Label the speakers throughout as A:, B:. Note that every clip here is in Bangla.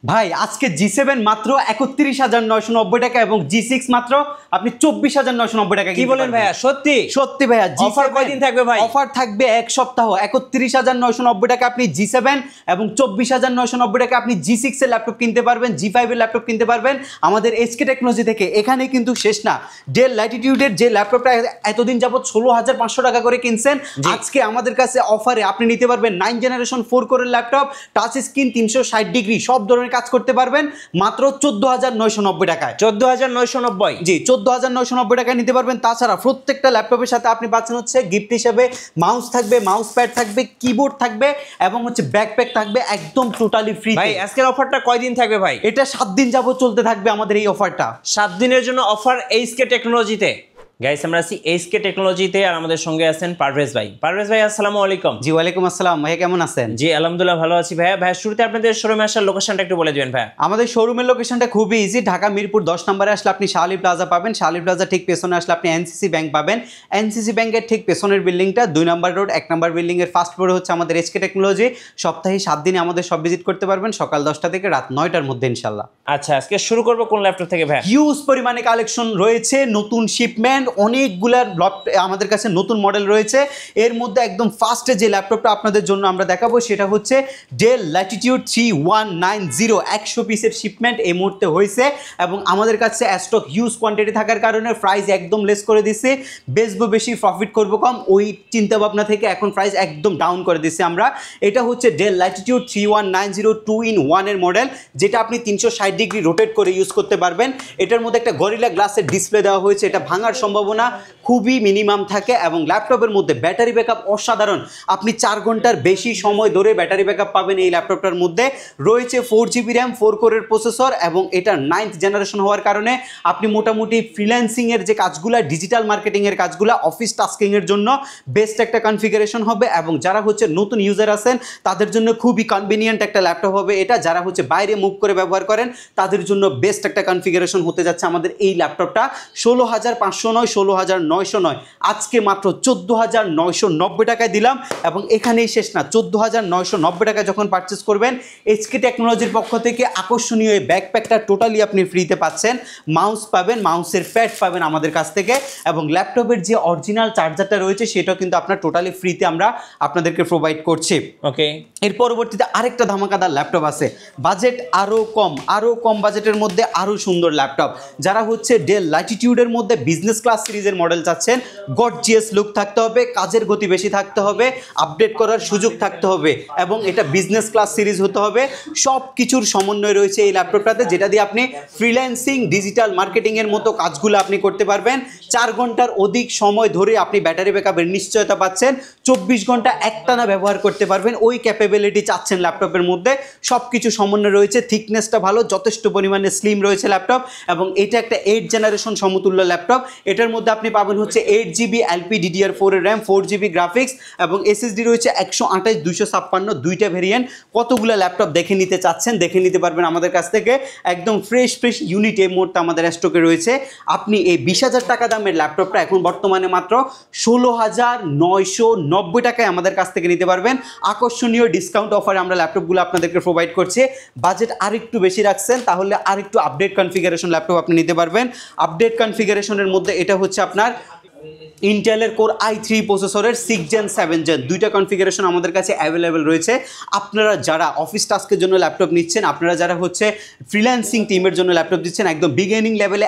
A: ভাই আজকে জি7 মাত্র ৩১,৯৯০ টাকা এবং জি6 মাত্র আপনি ২৪,৯৯০ টাকা।
B: কি বলেন ভাইয়া? সত্যি
A: সত্যি ভাইয়া।
B: অফার কয়দিন থাকবে ভাই?
A: অফার থাকবে এক সপ্তাহ। ৩১,৯৯০ টাকা আপনি জি7 এবং ২৪,৯৯০ টাকা আপনি জি6 এর ল্যাপটপ কিনতে পারবেন, জি5 এর ল্যাপটপ কিনতে পারবেন আমাদের এসকে টেকনোলজি থেকে। এখানে কিন্তু শেষ না। ডেল ল্যাটিটিউডের যে ল্যাপটপটা এতদিন যাবত ১৬,৫০০ টাকা করে কিনছেন, আজকে আমাদের কাছে অফারে আপনি নিতে পারবেন 9 জেনারেশন 4 কোরের ল্যাপটপ, টাচ স্ক্রিন, ৩৬০ ডিগ্রি, সব ধরনের কাজ করতে পারবেন মাত্র ১৪,৯৯০ টাকায়।
B: ১৪,৯৯০।
A: জি, ১৪,৯৯০ টাকায় নিতে পারবেন। তাছাড়া প্রত্যেকটা ল্যাপটপের সাথে আপনি পাচ্ছেন হচ্ছে গিফট হিসেবে মাউস থাকবে, মাউস প্যাড থাকবে, কিবোর্ড থাকবে এবং হচ্ছে ব্যাকপ্যাক থাকবে একদম টোটালি ফ্রি।
B: ভাই আজকের অফারটা কয়দিন থাকবে ভাই?
A: এটা 7 দিন যাবত চলতে থাকবে আমাদের এই অফারটা।
B: 7 দিনের জন্য অফার এইচকে টেকনোলজিতে। গাইস আমরা আছি এইচকে টেকনোলজিতে আর আমাদের সঙ্গে আছেন পারভেজ ভাই। পারভেজ ভাই আসসালামু আলাইকুম।
A: জি ওয়ালাইকুম আসসালাম ভাইয়া, কেমন আছেন?
B: জি আলহামদুলিল্লাহ ভালো আছি ভাইয়া। ভাইয়া শুরুতে আপনাদের শোরুমে আসার লোকেশনটা একটু বলে দিবেন ভাইয়া।
A: আমাদের শোরুমের লোকেশনটা খুবই ইজি। ঢাকা মিরপুর 10 নম্বরে আসলে আপনি শাহলী প্লাজা পাবেন, শাহলী প্লাজা ঠিক পেছনে আসলে আপনি এনসিসি ব্যাংক পাবেন, এনসিসি ব্যাংকের ঠিক পেছনের বিল্ডিংটা 2 নম্বর রোড 1 নম্বর বিল্ডিং এর ফার্স্ট ফ্লোরে হচ্ছে আমাদের এসকে টেকনোলজি। সপ্তাহে 7 দিনে আমাদের সব ভিজিট করতে পারবেন, সকাল 10টা থেকে রাত 9টার মধ্যে ইনশাল্লাহ।
B: আচ্ছা আজকে শুরু করব কোন ল্যাপটপ থেকে ভাইয়া?
A: হিউজ পরিমাণে কালেকশন রয়েছে, নতুন শিপমেন্ট, অনেকগুলার আমাদের কাছে নতুন মডেল রয়েছে। এর মধ্যে একদম ফার্স্টে যে ল্যাপটপটা আপনাদের জন্য আমরা দেখাবো সেটা হচ্ছে ডেল ল্যাটিটিউড 3190। 100 পিসের শিপমেন্ট এই মুহূর্তে হয়েছে এবং আমাদের কাছে স্টক হিউজ কোয়ান্টিটি থাকার কারণে প্রাইস একদম লেস করে দিচ্ছে। বেচবো বেশি, প্রফিট করবো কম, ওই চিন্তা ভাবনা থেকে এখন প্রাইস একদম ডাউন করে দিচ্ছি আমরা। এটা হচ্ছে ডেল ল্যাটিটিউড 3190 2-in-1 এর মডেল, যেটা আপনি 360 ডিগ্রি রোটেট করে ইউজ করতে পারবেন। এটার মধ্যে একটা গরিলা গ্লাসের ডিসপ্লে দেওয়া হয়েছে, এটা ভাঙার সম্ভাবনা খুবই মিনিমাম থাকে এবং ল্যাপটপের মধ্যে ব্যাটারি ব্যাকআপ অসাধারণ। আপনি 4 ঘন্টার বেশি সময় ধরে ব্যাটারি ব্যাকআপ পাবেন এই ল্যাপটপটার মধ্যে। রয়েছে 4GB র্যাম, 4 কোরের প্রসেসর এবং এটা 9th জেনারেশন হওয়ার কারণে আপনি মোটামুটি ফ্রিল্যান্সিংয়ের যে কাজগুলো, ডিজিটাল মার্কেটিংয়ের কাজগুলো, অফিস টাস্কিংয়ের জন্য বেস্ট একটা কনফিগারেশন হবে এবং যারা হচ্ছে নতুন ইউজার আছেন তাদের জন্য খুবই কনভিনিয়েন্ট একটা ল্যাপটপ হবে এটা। যারা হচ্ছে বাইরে মুভ করে ব্যবহার করেন তাদের জন্য বেস্ট একটা কনফিগারেশন হতে যাচ্ছে আমাদের এই ল্যাপটপটা। 16,500 নয়, 16,900 নয়, আজকে মাত্র 14,990 টাকায় দিলাম এবং এখানেই শেষ না। 14,990 টাকা যখন পারচেস করবেন এইচকে টেকনোলজির পক্ষ থেকে আকর্ষণীয় এই ব্যাকপ্যাকটা টোটালি আপনি ফ্রিতে পাচ্ছেন। মাউস পাবেন, মাউসের প্যাড পাবেন আমাদের কাছ থেকে এবং ল্যাপটপের যে অরিজিনাল চার্জারটা রয়েছে সেটাও কিন্তু আপনার টোটালি ফ্রিতে আমরা আপনাদেরকে প্রোভাইড করছি।
B: ওকে,
A: এর পরবর্তীতে আরেকটা ধামাকাদার ল্যাপটপ আছে, বাজেট আরও কম বাজেটের মধ্যে আরও সুন্দর ল্যাপটপ। যারা হচ্ছে ডেল ল্যাটিটিউডের মধ্যে বিজনেস ক্লাস সিরিজের মডেল চাচ্ছেন, গর্জিয়াস লুক থাকতে হবে, কাজের গতি বেশি থাকতে হবে, আপডেট করার সুযোগ থাকতে হবে এবং এটা বিজনেস ক্লাস সিরিজ হতে হবে, সব কিছুর সমন্বয় রয়েছে এই ল্যাপটপটাতে, যেটা দিয়ে আপনি ফ্রিল্যান্সিং, ডিজিটাল মার্কেটিংয়ের মতো কাজগুলো আপনি করতে পারবেন। 4 ঘন্টার অধিক সময় ধরে আপনি ব্যাটারি ব্যাকআপের নিশ্চয়তা পাচ্ছেন, 24 ঘন্টা একটানা ব্যবহার করতে পারবেন, ওই ক্যাপেবিলিটি চাচ্ছেন ল্যাপটপের মধ্যে। সব কিছু সমন্বয় রয়েছে, থিকনেসটা ভালো, যথেষ্ট পরিমাণে স্লিম রয়েছে ল্যাপটপ এবং এটা একটা 8 জেনারেশন সমতুল্য ল্যাপটপ। এটার মধ্যে আপনি পাবেন হচ্ছে 8GB LPDDR4 এর র্যাম, 4GB গ্রাফিক্স এবং SSD রয়েছে 128, 256, দুইটা ভেরিয়েন্ট। কতগুলো ল্যাপটপ দেখে নিতে চাচ্ছেন দেখে নিতে পারবেন আমাদের কাছ থেকে। একদম ফ্রেশ ইউনিট এই মুহূর্তে আমাদের স্টকে রয়েছে। আপনি এই 20,000 টাকা দামের ল্যাপটপটা এখন বর্তমানে মাত্র 16,990 টাকায় আমাদের কাছ থেকে নিতে পারবেন। আকর্ষণীয় ডিসকাউন্ট অফারে আমরা ল্যাপটপগুলো আপনাদেরকে প্রোভাইড করছি। বাজেট আরেকটু বেশি রাখছেন তাহলে আরেকটু আপডেট কনফিগারেশন ল্যাপটপ আপনি নিতে পারবেন। আপডেট কনফিগারেশনের মধ্যে এটা হচ্ছে আপনার ইন্টেলের কোর i3 প্রসেসরের 6 জেন 7 জেন, দুইটা কনফিগারেশন আমাদের কাছে অ্যাভেলেবেল রয়েছে। আপনারা যারা অফিস টাস্কের জন্য ল্যাপটপ নিচ্ছেন, আপনারা যারা হচ্ছে ফ্রিল্যান্সিং টিমের জন্য ল্যাপটপ দিচ্ছেন, একদম বিগিনিং লেভেলে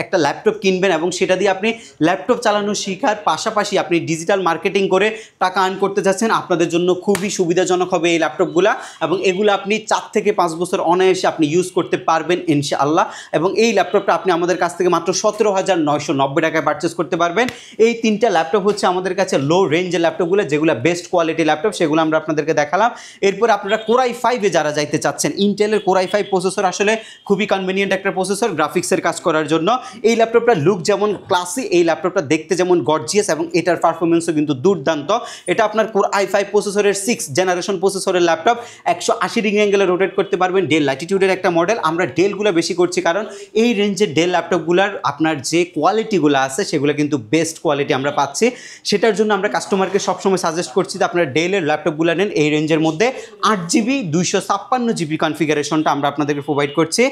A: একটা ল্যাপটপ কিনবেন এবং সেটা দিয়ে আপনি ল্যাপটপ চালানো শেখার পাশাপাশি আপনি ডিজিটাল মার্কেটিং করে টাকা আর্ন করতে যাচ্ছেন, আপনাদের জন্য খুবই সুবিধাজনক হবে এই ল্যাপটপগুলো এবং এগুলো আপনি 4 থেকে 5 বছর অনায়াসে আপনি ইউজ করতে পারবেন ইনশাআল্লাহ। এবং এই ল্যাপটপটা আপনি আমাদের কাছ থেকে মাত্র 17,990 টাকায় পারচেস করতে পারবেন। এই 3টা ল্যাপটপ হচ্ছে আমাদের কাছে লো রেঞ্জের ল্যাপটপগুলো, যেগুলো বেস্ট কোয়ালিটি ল্যাপটপ, সেগুলো আমরা আপনাদেরকে দেখালাম। এরপর আপনারা কোর i5-এ যারা যাইতে চাচ্ছেন, ইন্টেলের কোর i5 প্রসেসর আসলে খুবই কনভিনিয়েন্ট একটা প্রসেসর গ্রাফিক্সের কাজ করার জন্য। এই ল্যাপটপটা লুক যেমন ক্লাসি, এই ল্যাপটপটা দেখতে যেমন গর্জিয়াস এবং এটার পারফরমেন্সও কিন্তু দুর্দান্ত। এটা আপনার কোর i5 প্রসেসরের 6 জেনারেশন প্রসেসরের ল্যাপটপ, 180 ডিগ্রি অ্যাঙ্গেলে রোটেট করতে পারবেন। ডেল ল্যাটিটিউডের একটা মডেল, আমরা ডেলগুলো বেশি করছি কারণ এই রেঞ্জের ডেল ল্যাপটপগুলোর আপনার যে কোয়ালিটিগুলো আছে সেগুলো কিন্তু বেস্ট বেস্ট কোয়ালিটি আমরা পাচ্ছি। সেটার জন্য আমরা কাস্টমারকে সবসময় সাজেস্ট করছি যে আপনারা ডেলের ল্যাপটপগুলো নেন এই রেঞ্জের মধ্যে। 8GB 256GB কনফিগারেশনটা আমরা আপনাদেরকে প্রোভাইড করছি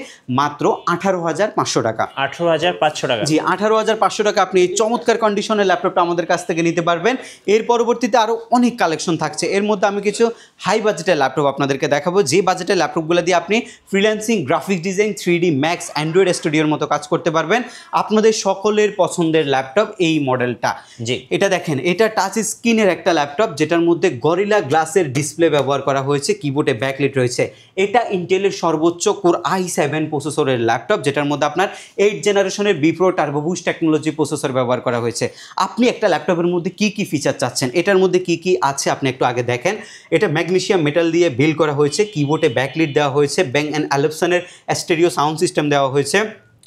A: মাত্র 18,500 টাকা।
B: 18,500 টাকা।
A: জি, 18,500 টাকা আপনি এই চমৎকার কন্ডিশনের ল্যাপটপটা আমাদের কাছ থেকে নিতে পারবেন। এর পরবর্তীতে আরও অনেক কালেকশন থাকছে। এর মধ্যে আমি কিছু হাই বাজেটের ল্যাপটপ আপনাদেরকে দেখাবো, যে বাজেটের ল্যাপটপগুলো দিয়ে আপনি freelancing, graphic design, 3D max, Android স্টুডিওর মতো কাজ করতে পারবেন। আপনাদের সকলের পছন্দের ল্যাপটপ এই মডেলটা।
B: জি,
A: এটা দেখেন, এটা টাচ স্ক্রিনের একটা ল্যাপটপ যেটার মধ্যে গরিলা গ্লাসের ডিসপ্লে ব্যবহার করা হয়েছে, কিবোর্ডে ব্যাকলাইট রয়েছে। এটা ইন্টেলের সর্বোচ্চ কোর i7 প্রসেসরের ল্যাপটপ, যেটার মধ্যে আপনার 8 জেনারেশনের Bipro turbo boost technology processor ব্যবহার করা হয়েছে। আপনি একটা ল্যাপটপের মধ্যে কি কি ফিচার চাচ্ছেন, এটার মধ্যে কি কি আছে আপনি একটু আগে দেখেন। এটা ম্যাগনেসিয়াম মেটাল দিয়ে বিল্ড করা হয়েছে, কিবোর্ডে ব্যাকলাইট দেওয়া হয়েছে, ব্যাং অ্যান্ড অ্যালপসনের স্টেরিও সাউন্ড সিস্টেম দেওয়া হয়েছে,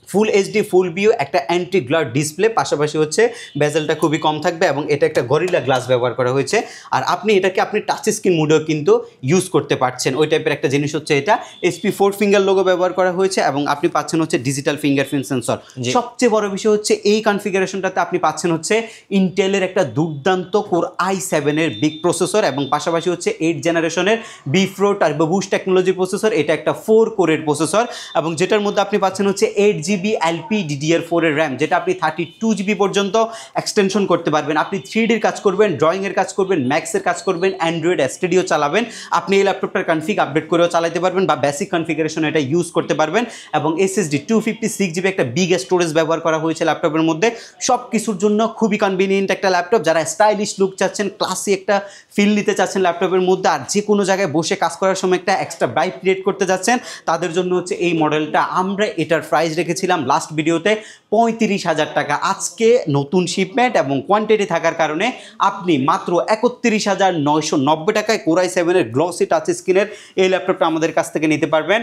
A: ফুল এইচডি ফুল ভিউ, একটা অ্যান্টি গ্লার ডিসপ্লে, পাশাপাশি হচ্ছে বেজেলটা খুবই কম থাকবে এবং এটা একটা গরিলা গ্লাস ব্যবহার করা হয়েছে। আর আপনি এটাকে আপনি টাচ স্ক্রিন মোডেও কিন্তু ইউজ করতে পারছেন, ওই টাইপের একটা জিনিস হচ্ছে এটা। SP 4 ফিঙ্গার লোগো ব্যবহার করা হয়েছে এবং আপনি পাচ্ছেন হচ্ছে ডিজিটাল ফিঙ্গারপ্রিন্ট সেন্সর। সবচেয়ে বড় বিষয় হচ্ছে এই কনফিগারেশনটাতে আপনি পাচ্ছেন হচ্ছে ইন্টেলের একটা দুর্দান্ত কোর i7 এর বিগ প্রসেসর এবং পাশাপাশি হচ্ছে 8 জেনারেশনের Bipro turbo boost technology processor. এটা একটা 4 কোরের প্রসেসর এবং যেটার মধ্যে আপনি পাচ্ছেন হচ্ছে 8GB LPDDR4 এর র্যাম, যেটা আপনি 32GB পর্যন্ত এক্সটেনশন করতে পারবেন। আপনি 3Dর কাজ করবেন, ড্রয়িংয়ের কাজ করবেন, ম্যাক্সের কাজ করবেন, অ্যান্ড্রয়েড স্টুডিও চালাবেন, আপনি এই ল্যাপটপটার কনফিগ আপডেট করেও চালাতে পারবেন বা বেসিক কনফিগারেশন এটা ইউজ করতে পারবেন। এবং SSD 256GB একটা বিগ স্টোরেজ ব্যবহার করা হয়েছে ল্যাপটপের মধ্যে। সব কিছুর জন্য খুবই কনভিনিয়েন্ট একটা ল্যাপটপ। যারা স্টাইলিশ লুক চাচ্ছেন, ক্লাসি একটা ফিল নিতে চাচ্ছেন ল্যাপটপের মধ্যে, আর যে কোনো জায়গায় বসে কাজ করার সময় একটা এক্সট্রা ভাইব ক্রিয়েট করতে যাচ্ছেন, তাদের জন্য হচ্ছে এই মডেলটা। আমরা এটার প্রাইস রেখেছিলাম লাস্ট ভিডিওতে 35,000 টাকা। আজকে নতুন শিপমেন্ট এবং কোয়ান্টিটি থাকার কারণে আপনি মাত্র 31,990 টাকায় কোর i7 এর গ্লসি টাচ স্ক্রিনের এই ল্যাপটপটা আমাদের কাছ থেকে নিতে পারবেন।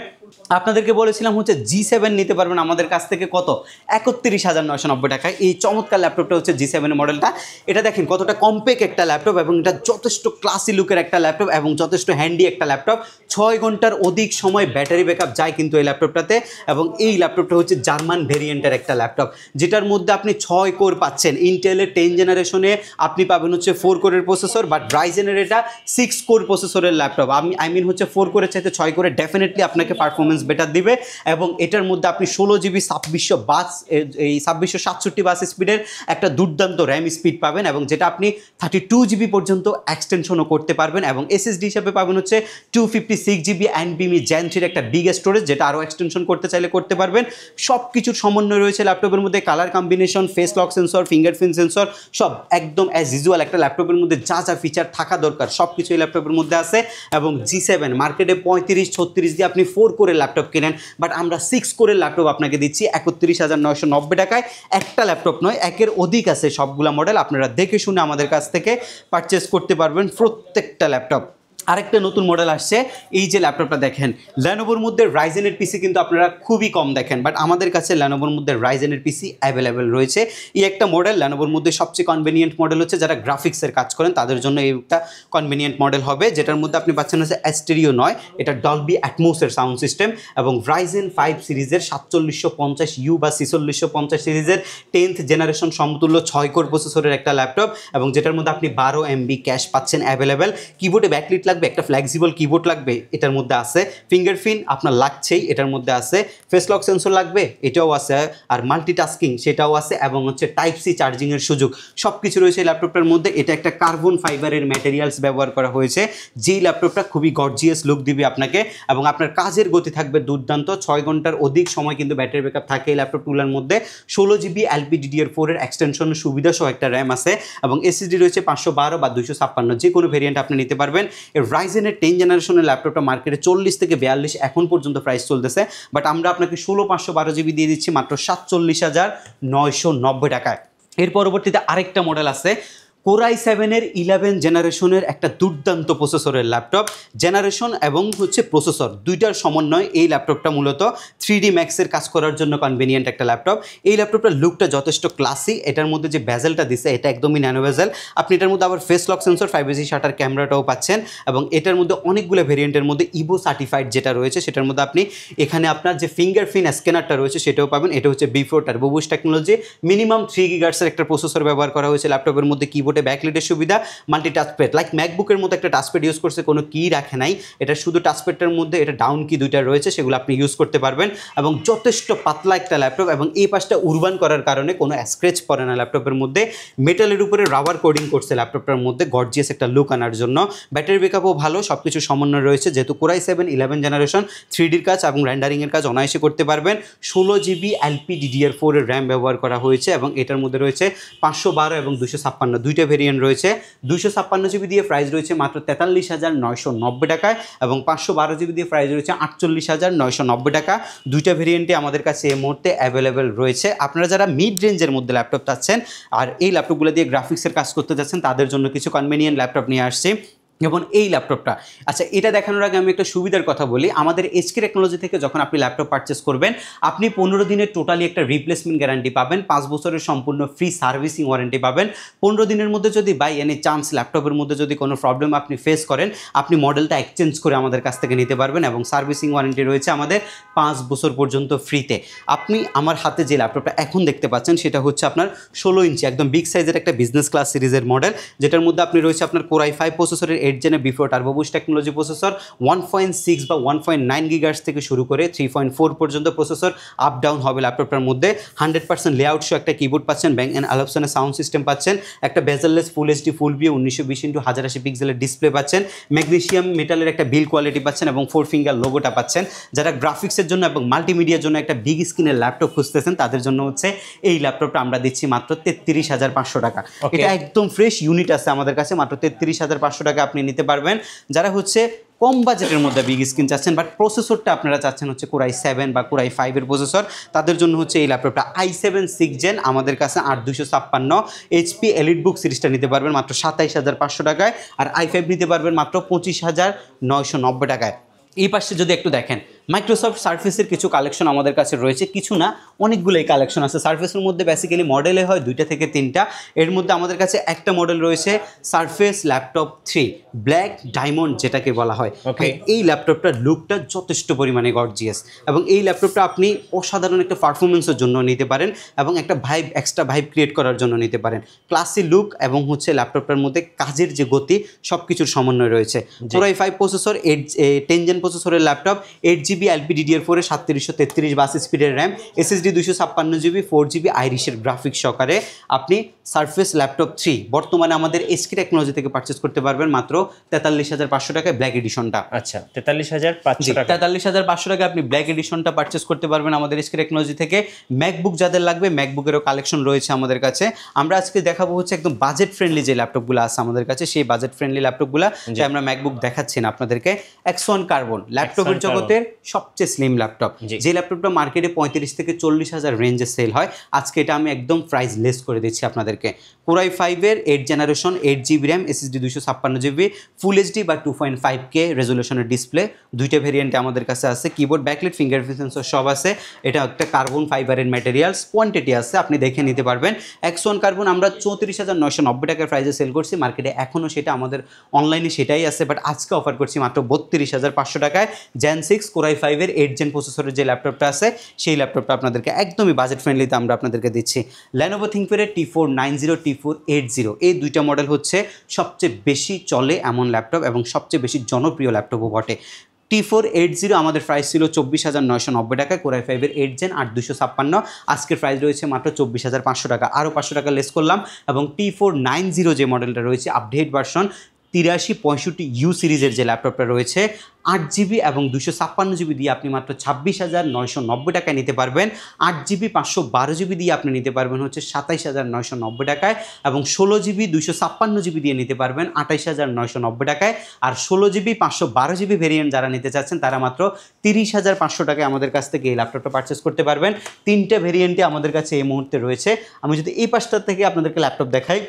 A: আপনাদেরকে বলেছিলাম হচ্ছে G7 নিতে পারবেন আমাদের কাছ থেকে কত, 31,990 টাকায়। এই চমৎকার ল্যাপটপটা হচ্ছে G7 মডেলটা। এটা দেখেন কতটা কম্প্যাক্ট একটা ল্যাপটপ এবং এটা যথেষ্ট ক্লাসি লুকের একটা ল্যাপটপ এবং যথেষ্ট হ্যান্ডি একটা ল্যাপটপ। 6 ঘন্টার অধিক সময় ব্যাটারি ব্যাকআপ যায় কিন্তু এই ল্যাপটপটাতে। এবং এই ল্যাপটপটা হচ্ছে জার্মান ভেরিয়েন্টের একটা ল্যাপটপ, যেটার মধ্যে আপনি 6 কোর পাচ্ছেন। ইন্টেলের 10 জেনারেশনে আপনি পাবেন হচ্ছে 4 কোরের প্রসেসর, বাট রাইজেনের এটা 6 কোর প্রসেসরের ল্যাপটপ। আই মিন হচ্ছে 4 কোরের চাইতে 6 কোরে ডেফিনেটলি আপনাকে পারফরমেন্স বেটার দিবে। এবং এটার মধ্যে আপনি 16GB 2667 বাস স্পিডের একটা দুর্দান্ত র্যাম স্পিড পাবেন এবং যেটা আপনি 32GB পর্যন্ত এক্সটেনশনও করতে পারবেন। এবং SSD হিসাবে পাবেন হচ্ছে 256GB NVMe Gen 3 একটা বিগ স্টোরেজ, যেটা আরও এক্সটেনশন করতে চাইলে করতে পারবেন। সব কিছুর সমন্বয় রয়েছে ল্যাপটপের মধ্যে, colour combination, face lock sensor, fingerprint sensor, সব একদম অ্যাজ ইউজুয়াল একটা ল্যাপটপের মধ্যে যা যা ফিচার থাকা দরকার সব কিছু এই ল্যাপটপের মধ্যে আছে। এবং G7 মার্কেটে 35-36 দিয়ে আপনি 4 কোরের ল্যাপটপ কেনেন, বাট আমরা 6 কোরের ল্যাপটপ আপনাকে দিচ্ছি 31,990 টাকায়। একটা ল্যাপটপ নয়, একের অধিক আছে সবগুলা মডেল। আপনারা দেখে শুনে আমাদের কাছ থেকে পারচেস করতে পারবেন প্রত্যেকটা ল্যাপটপ। আরেকটা নতুন মডেল আসছে, এই যে ল্যাপটপটা দেখেন, ল্যানোভোর মধ্যে রাইজেনের পিসি কিন্তু আপনারা খুবই কম দেখেন, বাট আমাদের কাছে ল্যানোভোর মধ্যে রাইজেনের পিসি অ্যাভেলেবেল রয়েছে। এই একটা মডেল ল্যানোভোর মধ্যে সবচেয়ে কনভিনিয়েন্ট মডেল হচ্ছে যারা গ্রাফিক্সের কাজ করেন তাদের জন্য এই একটা কনভিনিয়েন্ট মডেল হবে, যেটার মধ্যে আপনি পাচ্ছেন হচ্ছে স্টেরিও নয়, এটা ডলবি অ্যাটমোসের সাউন্ড সিস্টেম এবং রাইজেন 5 সিরিজের 4750U বা 4650 সিরিজের 10th জেনারেশন সমতুল্য 6 কোর প্রসেসরের একটা ল্যাপটপ এবং যেটার মধ্যে আপনি 12 MB ক্যাশ পাচ্ছেন অ্যাভেলেবেল। কিবোর্ডে ব্যাকলিট লাগবে, একটা ফ্লেক্সিবল কিবোর্ড লাগবে, এটার মধ্যে আছে। ফিঙ্গারপ্রিন্ট আপনার লাগছেই, এটার মধ্যে আছে। ফেস লক সেন্সর লাগবে, এটাও আছে। আর মাল্টিটাস্কিং সেটাও আছে এবং হচ্ছে টাইপ সি চার্জিংয়ের সুযোগ, সব কিছু রয়েছে এই ল্যাপটপটার মধ্যে। এটা একটা কার্বন ফাইবারের ম্যাটেরিয়ালস ব্যবহার করা হয়েছে, যেই ল্যাপটপটা খুবই গর্জিয়াস লুক দিবে আপনাকে এবং আপনার কাজের গতি থাকবে দুর্দান্ত। 6 ঘন্টার অধিক সময় কিন্তু ব্যাটারি ব্যাকআপ থাকে এই ল্যাপটপগুলোর মধ্যে। 16GB LPDDR4 এর এক্সটেনশনের সুবিধা সহ একটা র্যাম আছে এবং SSD রয়েছে 512 বা 256, যে কোনো ভেরিয়েন্ট আপনি নিতে পারবেন। এর রাইজেনের 10 জেনারেশনের ল্যাপটপটা মার্কেটে 40 থেকে 42 এখন পর্যন্ত প্রাইস চলতেছে, বাট আমরা আপনাকে 16/512GB দিয়ে দিচ্ছি মাত্র 47,990 টাকায়। এর পরবর্তীতে আরেকটা মডেল আছে, কোরাই 7-এর 11 জেনারেশনের একটা দুর্দান্ত প্রসেসরের ল্যাপটপ, জেনারেশন এবং হচ্ছে প্রসেসর দুইটার সমন্বয় এই ল্যাপটপটা মূলত 3D ম্যাক্সের কাজ করার জন্য কনভেনিয়েন্ট একটা ল্যাপটপ। এই ল্যাপটপটার লুকটা যথেষ্ট ক্লাসি, এটার মধ্যে যে বেজেলটা দিছে এটা একদমই ন্যানো বেজেল। আপনি এটার মধ্যে আবার face lock sensor 5G shutter ক্যামেরাটাও পাচ্ছেন এবং এটার মধ্যে অনেকগুলো ভেরিয়েন্টের মধ্যে ইভো সার্টিফাইড যেটা রয়েছে সেটার মধ্যে আপনি এখানে আপনার যে ফিঙ্গারপ্রিন্ট স্ক্যানারটা রয়েছে সেটাও পাবেন। এটা হচ্ছে B4 turbo boost technology, minimum 3 GHz একটা প্রসেসর ব্যবহার করা হয়েছে ল্যাপটপের মধ্যে। কিবোর্ডে ব্যাকলিটের সুবিধা, মাল্টি টাচপ্যাড লাইক ম্যাকবুকের মতো একটা টাচপ্যাড ইউজ করছে, কোনো কি রাখে নাই, এটা শুধু টাচপ্যাডটার মধ্যে এটা ডাউন কি দুইটা রয়েছে সেগুলো আপনি ইউজ করতে পারবেন এবং যথেষ্ট পাতলা একটা ল্যাপটপ এবং এই পাশটা উরবান করার কারণে কোনো স্ক্র্যাচ পড়ে না ল্যাপটপের মধ্যে। মেটালের উপরে রাবার কোডিং করছে ল্যাপটপটার মধ্যে গর্জিয়াস একটা লুক আনার জন্য। ব্যাটারি ব্যাকআপও ভালো, সব কিছু সমন্বয় রয়েছে যেহেতু কোরাই 7 11 জেনারেশন 3Dর কাজ এবং রেন্ডারিংয়ের কাজ অনায়াসে করতে পারবেন। 16GB LPDDR4 এর র্যাম ব্যবহার করা হয়েছে এবং এটার মধ্যে রয়েছে 512 এবং 256 দুইটা ভেরিয়েন্ট রয়েছে। 256GB দিয়ে প্রাইস রয়েছে মাত্র 43,990 টাকায় এবং 512GB দিয়ে প্রাইস রয়েছে 48,990 টাকা। দুইটা ভেরিয়েন্টে আমাদের কাছে এই মুহূর্তে অ্যাভেলেবেল রয়েছে। আপনারা যারা মিড রেঞ্জের মধ্যে ল্যাপটপ চাচ্ছেন আর এই ল্যাপটপগুলো দিয়ে গ্রাফিক্সের কাজ করতে যাচ্ছেন তাদের জন্য কিছু কনভেনিয়েন্ট ল্যাপটপ নিয়ে আসছি। এবং এই ল্যাপটপটা, আচ্ছা এটা দেখানোর আগে আমি একটা সুবিধার কথা বলি। আমাদের SK টেকনোলজি থেকে যখন আপনি ল্যাপটপ পারচেস করবেন আপনি 15 দিনের টোটালি একটা রিপ্লেসমেন্ট গ্যারান্টি পাবেন, 5 বছরের সম্পূর্ণ ফ্রি সার্ভিসিং ওয়ারেন্টি পাবেন। 15 দিনের মধ্যে যদি বাই এনি চান্স ল্যাপটপের মধ্যে যদি কোনো প্রবলেম আপনি ফেস করেন আপনি মডেলটা এক্সচেঞ্জ করে আমাদের কাছ থেকে নিতে পারবেন এবং সার্ভিসিং ওয়ারেন্টি রয়েছে আমাদের 5 বছর পর্যন্ত ফ্রিতে। আপনি আমার হাতে যে ল্যাপটপটা এখন দেখতে পাচ্ছেন সেটা হচ্ছে আপনার 16 ইঞ্চি একদম বিগ সাইজের একটা বিজনেস ক্লাস সিরিজের মডেল, যেটার মধ্যে আপনি রয়েছে আপনার কোরাই 5 প্রসেসরের 8 জেনে B4 turbo boost technology processor, 1.6 বা 1.9 GHz থেকে শুরু করে 3.4 পর্যন্ত প্রসেসর আপ ডাউন হবে ল্যাপটপটার মধ্যে। 100% লেআউট শো একটা কিবোর্ড পাচ্ছেন, ব্যাং অ্যান্ড অ্যালপসনের সাউন্ড সিস্টেম পাচ্ছেন, একটা বেজেললেস ফুল HD ফুল ভিউ 1920x1080 পিক্সেলের ডিসপ্লে পাচ্ছেন, ম্যাগনেসিয়াম মেটালের একটা বিল কোয়ালিটি পাচ্ছেন এবং 4 ফিঙ্গার লোগোটা পাচ্ছেন। যারা গ্রাফিক্সের জন্য এবং মাল্টিমিডিয়ার জন্য একটা বিগ স্ক্রিনের ল্যাপটপ খুঁজতেছেন তাদের জন্য হচ্ছে এই ল্যাপটপটা আমরা দিচ্ছি মাত্র 33,500 টাকা। এটা একদম ফ্রেশ ইউনিট আছে আমাদের কাছে, মাত্র 33,500 টাকা আপনি নিতে পারবেন। যারা হচ্ছে কম বাজেটের মধ্যে বিগ স্ক্রিন চাচ্ছেন বাট প্রসেসরটা আপনারা চাচ্ছেন হচ্ছে কোরাই 7 বা কোরাই 5 এর প্রসেসর, তাদের জন্য হচ্ছে এই ল্যাপটপটা i7 6 জেন আমাদের কাছে 8256 HP এলিটবুক সিরিজটা নিতে পারবেন মাত্র 27,500 টাকায় আর i5 নিতে পারবেন মাত্র 25,990 টাকায়। এই পাশে যদি একটু দেখেন মাইক্রোসফট সার্ফেসের কিছু কালেকশন আমাদের কাছে রয়েছে, কিছু না অনেকগুলোই কালেকশন আছে। সার্ফেসের মধ্যে বেসিক্যালি মডেলে হয় 2টা থেকে 3টা, এর মধ্যে আমাদের কাছে একটা মডেল রয়েছে সার্ফেস ল্যাপটপ 3 ব্ল্যাক ডায়মন্ড যেটাকে বলা হয়। এই ল্যাপটপটার লুকটা যথেষ্ট পরিমাণে গর্জিয়াস এবং এই ল্যাপটপটা আপনি অসাধারণ একটা পারফরমেন্সের জন্য নিতে পারেন এবং একটা ভাইব এক্সট্রা ভাইব ক্রিয়েট করার জন্য নিতে পারেন। ক্লাসি লুক এবং হচ্ছে ল্যাপটপটার মধ্যে কাজের যে গতি সব কিছুর সমন্বয় রয়েছে। কোরাই 5 প্রসেসর 10 জেন প্রসেসরের ল্যাপটপ, 8GB LPDDR4 এর 3733 বাস স্পিডের RAM, SSD 256GB 4GB আইরিশের graphics সহকারে আপনি সারফেস ল্যাপটপ 3 বর্তমানে আমাদের SK টেকনোলজি থেকে পারচেস করতে পারবেন মাত্র 43,500 টাকায় ব্ল্যাক এডিশনটা।
B: আচ্ছা 43,500 টাকা,
A: 43,500 টাকা আপনি ব্ল্যাক এডিশনটা পারচেস করতে পারবেন আমাদের SK টেকনোলজি থেকে। ম্যাকবুক যাদের লাগবে ম্যাকবুকেরও কালেকশন রয়েছে আমাদের কাছে। আমরা আজকে দেখাবো হচ্ছে একদম বাজেট ফ্রেন্ডলি যে ল্যাপটপগুলো আছে আমাদের কাছে, সেই বাজেট ফ্রেন্ডলি ল্যাপটপগুলো যে আমরা ম্যাকবুক দেখাচ্ছি না আপনাদেরকে। Axon Carbon ল্যাপটপের জগতের সবচেয়ে স্লিম ল্যাপটপ, যে ল্যাপটপটা মার্কেটে 35 থেকে 40,000 রেঞ্জে সেল হয়, আজকে এটা আমি একদম প্রাইস লেস করে দিচ্ছি আপনাদেরকে। কোরাই 5 এর 8 generation 8GB RAM, SSD 256GB, ফুল HD বা 2.5K রেজলিউশনের ডিসপ্লে, দুইটা ভেরিয়েন্টে আমাদের কাছে আছে। কিবোর্ড ব্যাকলাইট ফিঙ্গারপ্রিন্ট সেন্সর সব আছে। এটা একটা কার্বন ফাইবারের ম্যাটেরিয়ালস, কোয়ান্টিটি আছে আপনি দেখে নিতে পারবেন। Axon Carbon আমরা 34,990 টাকার প্রাইসে সেল করছি, মার্কেটে এখনও সেটা আমাদের অনলাইনে সেটাই আছে, বাট আজকে অফার করছি মাত্র 32,500 টাকায়। Gen 6 কোরাই 5 এর 8 জেন প্রসেসরের যে ল্যাপটপটা আছে সেই ল্যাপটপটা আপনাদেরকে একদমই বাজেট ফ্রেন্ডলিতে আমরা আপনাদেরকে দিচ্ছি। Lenovo ThinkPad T490 T480 এই দুইটা মডেল হচ্ছে সবচেয়ে বেশি চলে এমন ল্যাপটপ এবং সবচেয়ে বেশি জনপ্রিয় ল্যাপটপও বটে। T480 আমাদের প্রাইস ছিল 24,990 টাকা, কোরাই 5 এর 8 জেন 8256, আজকের প্রাইস রয়েছে মাত্র 24,500 টাকা, আরও 500 টাকা লেস করলাম। এবং T490 যে মডেলটা রয়েছে আপডেট ভার্সন 8365U সিরিজের যে ল্যাপটপটা রয়েছে 8GB এবং 256GB দিয়ে আপনি মাত্র 26,990 টাকায় নিতে পারবেন। 8GB 512GB দিয়ে আপনি নিতে পারবেন হচ্ছে 27,990 টাকায় এবং 16GB 256GB দিয়ে নিতে পারবেন 28,990 টাকায়। আর 16GB 512GB ভেরিয়েন্ট যারা নিতে চাচ্ছেন তারা মাত্র 30,500 টাকায় আমাদের কাছ থেকে এই ল্যাপটপটা পারচেস করতে পারবেন। 3টে ভেরিয়েন্টে আমাদের কাছে এই মুহূর্তে রয়েছে। আমি যদি এই পাশটা থেকে আপনাদেরকে ল্যাপটপ দেখাই,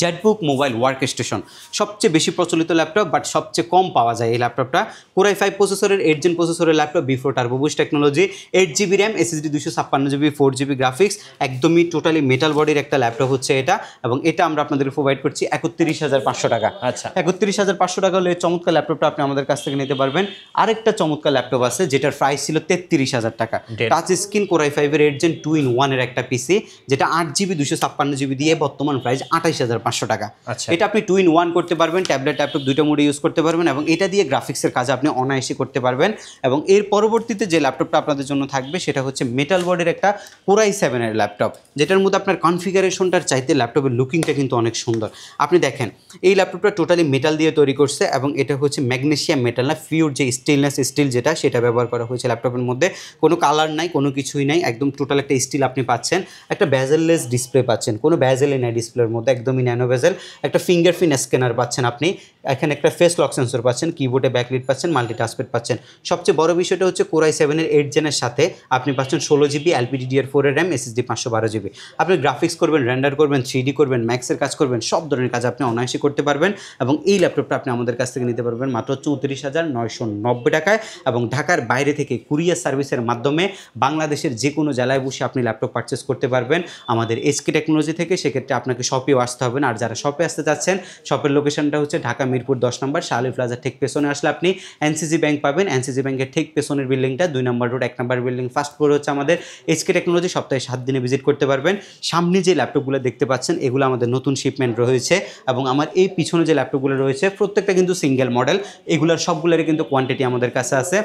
A: জেটবুক মোবাইল ওয়ার্ক স্টেশন সবচেয়ে বেশি প্রচলিত ল্যাপটপ, বাট সবচেয়ে কম পাওয়া যায় এই ল্যাপটপটা। Core i5 প্রসেসরের 8 জেন প্রসেসরের laptop, B4 turbo boost technology, 8GB RAM, SSD 256GB, 4GB graphics, একদমই টোটালি মেটাল বডির একটা ল্যাপটপ হচ্ছে এটা। এবং এটা আমরা আপনাদেরকে প্রোভাইড করছি 31,500 টাকা।
B: আচ্ছা,
A: 31,500 টাকা হলে চমৎকার ল্যাপটপটা আপনি আমাদের কাছ থেকে নিতে পারবেন। আরেকটা চমৎকার ল্যাপটপ আছে যেটার প্রাইস ছিল 33,000 টাকা। টাচ স্ক্রিন Core i5 এর 8 জেন 2-in-1 এর একটা পিসি, যেটা 8GB 256GB দিয়ে বর্তমান প্রাইস 28,500 টাকা।
B: আচ্ছা,
A: এটা আপনি 2-in-1 করতে পারবেন, ট্যাবলেট ল্যাপটপ দুইটা মোডে ইউজ করতে পারবেন এবং এটা দিয়ে গ্রাফিক্সের কাজ আপনি অনায়াসে করতে পারবেন। এবং এর পরবর্তীতে যে ল্যাপটপটা আপনাদের জন্য থাকবে সেটা হচ্ছে মেটাল বডির একটা Core i7 এর ল্যাপটপ, যেটার মধ্যে আপনার কনফিগারেশনটার চাইতে ল্যাপটপের লুকিংটা কিন্তু অনেক সুন্দর। আপনি দেখেন এই ল্যাপটপটা টোটালি মেটাল দিয়ে তৈরি করছে এবং এটা হচ্ছে ম্যাগনেসিয়াম মেটাল না, পিওর যে স্টেনলেস স্টিল যেটা সেটা ব্যবহার করা হয়েছে ল্যাপটপের মধ্যে। কোনো কালার নাই, কোনো কিছুই নাই, একদম টোটাল একটা স্টিল আপনি পাচ্ছেন। একটা বেজেললেস ডিসপ্লে পাচ্ছেন, কোনো বেজেলই নাই ডিসপ্লের মধ্যে, একদমই ন্যানো বেজেল। একটা ফিঙ্গারপ্রিন্ট স্ক্যানার পাচ্ছেন আপনি, এখানে একটা ফেস লক সেন্সর পাচ্ছেন, কিবোর্ডে ব্যাকলিট পাচ্ছেন, মাল্টিটাস্কপ্যাড পাচ্ছেন। সবচেয়ে বড় বিষয়টা হচ্ছে Core i7 এর 8 জেনের সাথে আপনি পাচ্ছেন 16GB LPDDR4 এর র্যাম, SSD 512GB। আপনি গ্রাফিক্স করবেন, রেন্ডার করবেন, 3D করবেন, ম্যাক্সের কাজ করবেন, সব ধরনের কাজ আপনি অনায়াসে করতে পারবেন। এবং এই ল্যাপটপটা আপনি আমাদের কাছ থেকে নিতে পারবেন মাত্র 34,990 টাকায়। এবং ঢাকার বাইরে থেকে কুরিয়ার সার্ভিসের মাধ্যমে বাংলাদেশের যে কোনো জেলায় বসে আপনি ল্যাপটপ পারচেস করতে পারবেন আমাদের SK টেকনোলজি থেকে। সেক্ষেত্রে আপনাকে শপেও আসতে হবে না। আর যারা শপে আসতে চাচ্ছেন, শপের লোকেশনটা হচ্ছে ঢাকা মিরপুর 10 নম্বর শাহ আলী প্লাজার ঠিক পেছনে আসলে আপনি NCC ব্যাংক পাবেন। NCC ব্যাংকের ঠিক পেছনের বিল্ডিংটা 2 নম্বর রোড 1 নম্বর বিল্ডিং, ফার্স্ট ফ্লোর হচ্ছে আমাদের SK টেকনোলজি। সপ্তাহে 7 দিনে ভিজিট করতে পারবেন। সামনে যে ল্যাপটপগুলো দেখতে পাচ্ছেন এগুলো আমাদের নতুন শিপমেন্ট রয়েছে এবং আমার এই পিছনে যে ল্যাপটপগুলো রয়েছে প্রত্যেকটা কিন্তু সিঙ্গেল মডেল। এগুলোর সবগুলোরই কিন্তু কোয়ান্টিটি আমাদের কাছে আছে।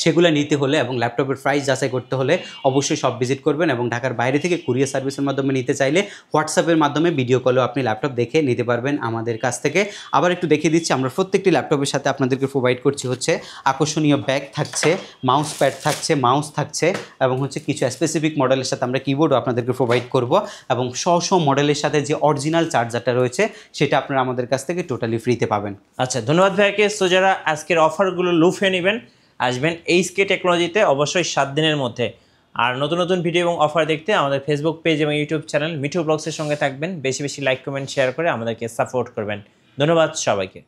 A: সেগুলো নিতে হলে এবং ল্যাপটপের প্রাইস যাচাই করতে হলে অবশ্যই সব ভিজিট করবেন। এবং ঢাকার বাইরে থেকে কুরিয়ার সার্ভিসের মাধ্যমে নিতে চাইলে হোয়াটসঅ্যাপের মাধ্যমে ভিডিও কলেও আপনি ল্যাপটপ দেখে নিতে পারবেন আমাদের কাছ থেকে। আবার একটু দেখিয়ে দিচ্ছি, আমরা প্রত্যেকটি ল্যাপটপের সাথে আপনাদেরকে প্রোভাইড করছি হচ্ছে আকর্ষণীয় ব্যাগ থাকছে, মাউস প্যাড থাকছে, মাউস থাকছে এবং হচ্ছে কিছু স্পেসিফিক মডেলের সাথে আমরা কিবোর্ডও আপনাদেরকে প্রোভাইড করব। এবং স্ব মডেলের সাথে যে অরিজিনাল চার্জারটা রয়েছে সেটা আপনারা আমাদের কাছ থেকে টোটালি ফ্রিতে পাবেন।
B: আচ্ছা, ধন্যবাদ ভাইকে। সো যারা আজকের অফারগুলো লুফে নেবেন, আসবেন SK টেকনোলজিতে অবশ্যই 7 দিনের মধ্যে। আর নতুন নতুন ভিডিও এবং অফার দেখতে আমাদের ফেসবুক পেজ এবং ইউটিউব চ্যানেল মিঠু ব্লগসের সঙ্গে থাকবেন। বেশি বেশি লাইক, কমেন্ট, শেয়ার করে আমাদেরকে সাপোর্ট করবেন। ধন্যবাদ সবাইকে।